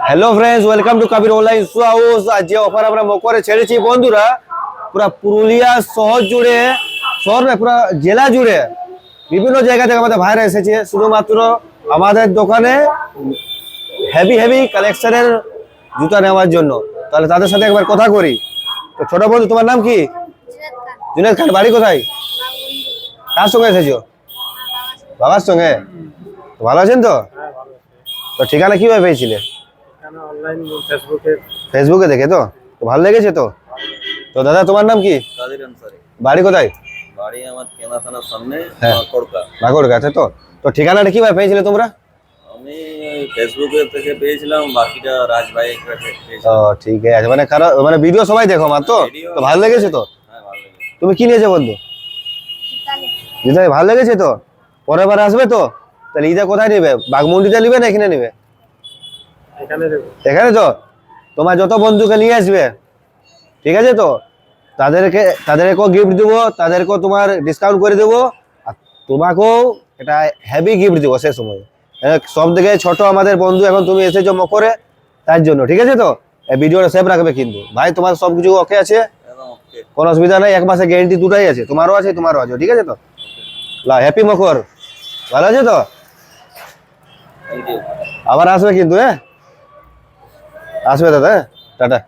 Hello friends, welcome to Kabir online shoe house. আজ যে offer আমরা মকরে ছেড়েছি বন্ধুরা, পুরো পুরুলিয়া শহর জুড়ে, শহর না পুরো জেলা জুড়ে বিভিন্ন জায়গা থেকে আমাদের ভাইরা এসেছে শুধুমাত্র আমাদের দোকানে হেভি হেভি কালেকশনের জুতা নেওয়ার জন্য। তাহলে তাদের সাথে একবার কথা করি। তো ছোট বন্ধু, তোমার নাম কি? জুনেদ খান। বাড়ি কোথায়? কার সঙ্গে এসেছো? বাবার সঙ্গে। তো ভালো আছেন তো? তো ঠিকানা কিভাবে পেয়েছিলে? ফেসবুকে দেখে। তো ভালো লেগেছে তো? তো দাদা, তোমার নাম কি? কাদের আনসারি। বাড়ি কোথায়? বাড়ি আমার কেনা থানার সামনে, হ্যাঁ। কড়কা। বাগড় কাছে তো? তো ঠিকানাটা কিভাবে পেয়েছিলে তোমরা? আমি ফেসবুকে থেকে পেয়েছিলাম, বাকিটা রাজ ভাই কাছে ও পেয়েছিলাম। ঠিক আছে, মানে মানে ভিডিও সবাই দেখো মাত্র তো? ভিডিও তো ভালো লেগেছে তো? হ্যাঁ, ভালো লেগেছে। তুমি কি নিয়েছো বন্ধু? জুতা ভালো লেগেছে তো? পরের বার আসবে তো? তাহলে ঈদে কোথায় নিবে? বাগমুন্ডিতে নিবে না এখানে নিবে? এখানে তো? তোমার যত বন্ধুকে নিয়ে আসবে, ঠিক আছে তো? তাদেরকেও গিফট দেবো, তাদেরকেও তোমার ডিসকাউন্ট করে দেবো, আর তোমাকেও এটা হেভি গিফট দেবো সে সময়। সব থেকে ছোট আমাদের বন্ধু, এখন তুমি এসেছো মকরে, তার জন্য। ঠিক আছে তো? এই ভিডিওটা সেভ রাখবে কিন্তু ভাই। তোমার সবকিছু ওকে আছে? একদম ওকে। কোনো অসুবিধা নেই, 1 মাসের গ্যারেন্টি দুটাই আছে, তোমারও আছে তোমারও আছে। ঠিক আছে তো? হ্যাপি মকর। ভালো আছে তো? Thank you. আবার আসবে কিন্তু, হ্যাঁ আসবে দাদা, টাটা।